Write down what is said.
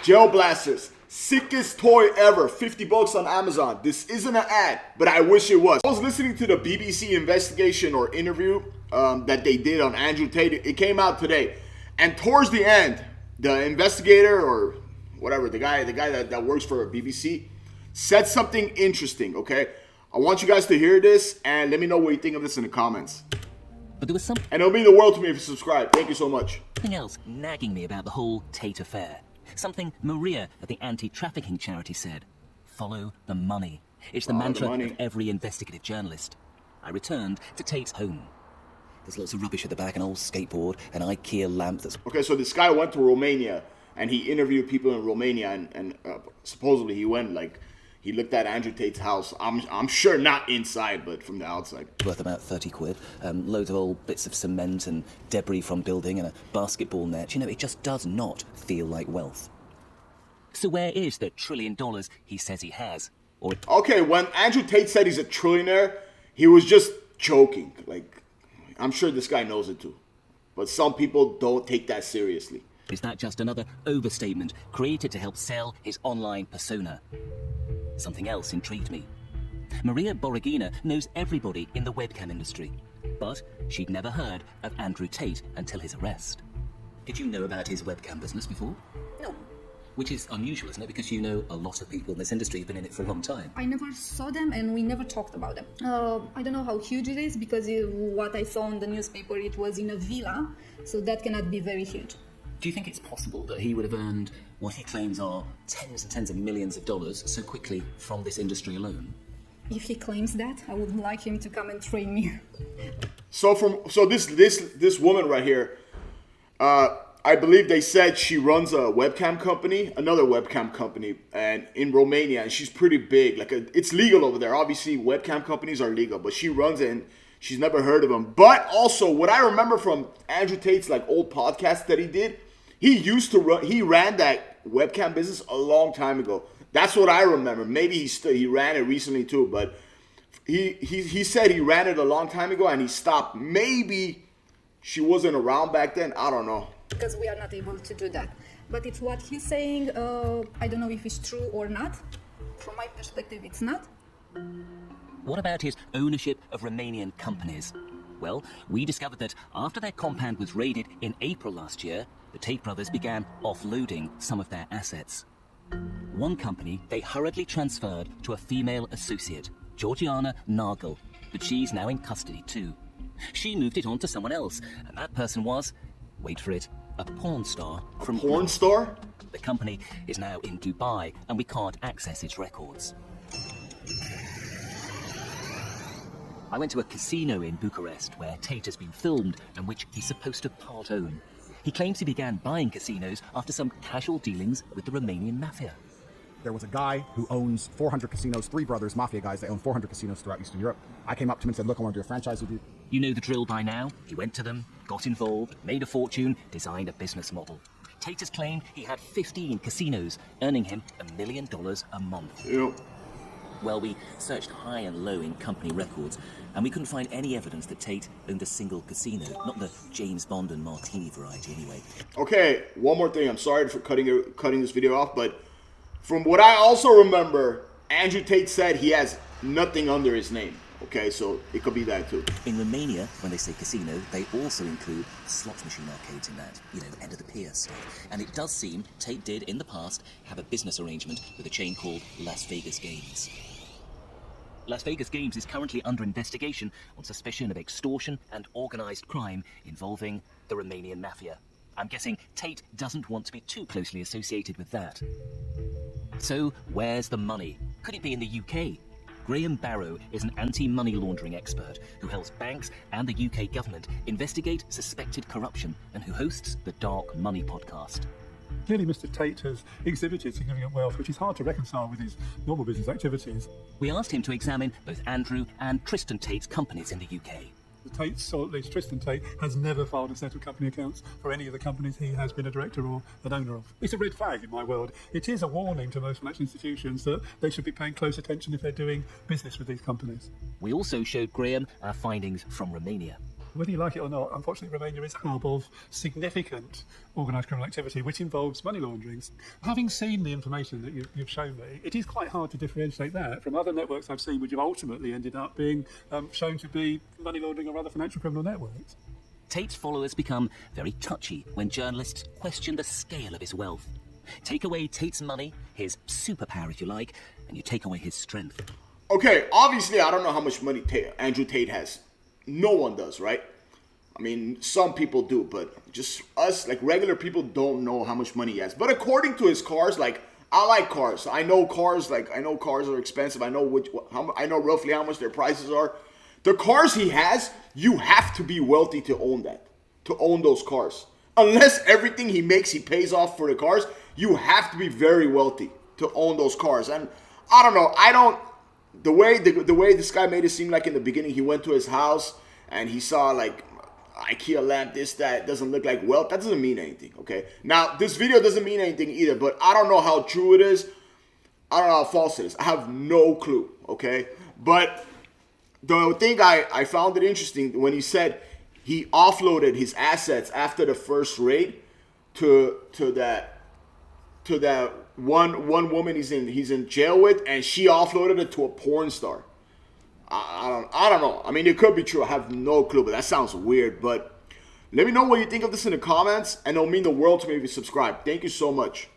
Gel blasters. Sickest toy ever. 50 bucks on Amazon. This isn't an ad, but I wish it was. I was listening to the BBC investigation or interview that they did on Andrew Tate. It came out today. And towards the end, the investigator or whatever, the guy that works for BBC said something interesting, okay? I want you guys to hear this and let me know what you think of this in the comments. But there was something And it'll mean the world to me if you subscribe. Thank you so much. else nagging me about the whole Tate affair. Something Maria at the anti-trafficking charity said. Follow the money. It's the mantra of every investigative journalist. I returned to Tate's home. There's lots of rubbish at the back, an old skateboard, an IKEA lamp that's... Okay, so this guy went to Romania and he interviewed people in Romania and supposedly he went he looked at Andrew Tate's house. I'm sure not inside, but from the outside. Worth about 30 quid. Loads of old bits of cement and debris from building and a basketball net. You know, it just does not feel like wealth. So where is the $1 trillion he says he has? Or Okay, when Andrew Tate said he's a trillionaire, he was just joking. I'm sure this guy knows it too. But some people don't take that seriously. is that just another overstatement created to help sell his online persona? Something else intrigued me. Maria Boragina knows everybody in the webcam industry, but she'd never heard of Andrew Tate until his arrest. Did you know about his webcam business before? No. Which is unusual, isn't it? Because you know a lot of people in this industry have been in it for a long time. I never saw them and we never talked about them. I don't know how huge it is because what I saw in the newspaper, it was in a villa, so that cannot be very huge. Do you think it's possible that he would have earned what he claims are tens and tens of millions of dollars so quickly from this industry alone? If he claims that, I would like him to come and train me. So this woman right here, I believe they said she runs a webcam company, another webcam company, and in Romania, and she's pretty big. It's legal over there. Obviously, webcam companies are legal, but she runs it, and she's never heard of them. But also, what I remember from Andrew Tate's old podcast that he did, he ran that webcam business a long time ago. That's what I remember. Maybe he ran it recently too, but he said he ran it a long time ago and he stopped. Maybe she wasn't around back then. I don't know. Because we are not able to do that. But it's what he's saying. I don't know if it's true or not. From my perspective, it's not. What about his ownership of Romanian companies? Well, we discovered that after their compound was raided in April last year, the Tate brothers began offloading some of their assets. One company they hurriedly transferred to a female associate, Georgiana Nagel, but she's now in custody too. She moved it on to someone else, and that person was, wait for it, a porn star from... Porn star? The company is now in Dubai, and we can't access its records. I went to a casino in Bucharest where Tate has been filmed and which he's supposed to part own. He claims he began buying casinos after some casual dealings with the Romanian mafia. There was a guy who owns 400 casinos, three brothers, mafia guys, they own 400 casinos throughout Eastern Europe. I came up to him and said, look, I want to do a franchise with you. You know the drill by now. He went to them, got involved, made a fortune, designed a business model. Tate has claimed he had 15 casinos, earning him $1 million a month. Yep. Well, we searched high and low in company records, and we couldn't find any evidence that Tate owned a single casino. Not the James Bond and Martini variety, anyway. Okay, one more thing. I'm sorry for cutting this video off, but from what I also remember, Andrew Tate said he has nothing under his name. Okay, so it could be that too. In Romania, when they say casino, they also include slot machine arcades in that, end of the pier stuff. And it does seem Tate did, in the past, have a business arrangement with a chain called Las Vegas Games. Las Vegas Games is currently under investigation on suspicion of extortion and organized crime involving the Romanian mafia. I'm guessing Tate doesn't want to be too closely associated with that. So, where's the money? Could it be in the UK? Graham Barrow is an anti-money laundering expert who helps banks and the UK government investigate suspected corruption and who hosts the Dark Money podcast. Clearly, Mr. Tate has exhibited significant wealth, which is hard to reconcile with his normal business activities. We asked him to examine both Andrew and Tristan Tate's companies in the UK. The Tates, or at least Tristan Tate, has never filed a set of company accounts for any of the companies he has been a director or an owner of. It's a red flag in my world. It is a warning to most financial institutions that they should be paying close attention if they're doing business with these companies. We also showed Graham our findings from Romania. Whether you like it or not, unfortunately, Romania is a hub of significant organised criminal activity, which involves money laundering. Having seen the information that you've shown me, it is quite hard to differentiate that from other networks I've seen, which have ultimately ended up being shown to be money laundering or other financial criminal networks. Tate's followers become very touchy when journalists question the scale of his wealth. Take away Tate's money, his superpower if you like, and you take away his strength. Okay, obviously I don't know how much money Andrew Tate has. No one does, right? I mean, some people do, but just us, like regular people, don't know how much money he has. But according to his cars, like, I like cars. I know cars are expensive. I know roughly how much their prices are. The cars he has, you have to be wealthy to own that, to own those cars. Unless everything he makes, he pays off for the cars, you have to be very wealthy to own those cars. And I don't know, the way this guy made it seem like in the beginning, he went to his house and he saw like IKEA lamp, this, that, doesn't look like wealth. That doesn't mean anything, okay? Now, this video doesn't mean anything either, but I don't know how true it is. I don't know how false it is. I have no clue, okay? But the thing I found it interesting when he said he offloaded his assets after the first raid to that one woman he's in jail with, and she offloaded it to a porn star. I don't know. I mean, it could be true. I have no clue, but that sounds weird. But let me know what you think of this in the comments, and it'll mean the world to me if you subscribe. Thank you so much.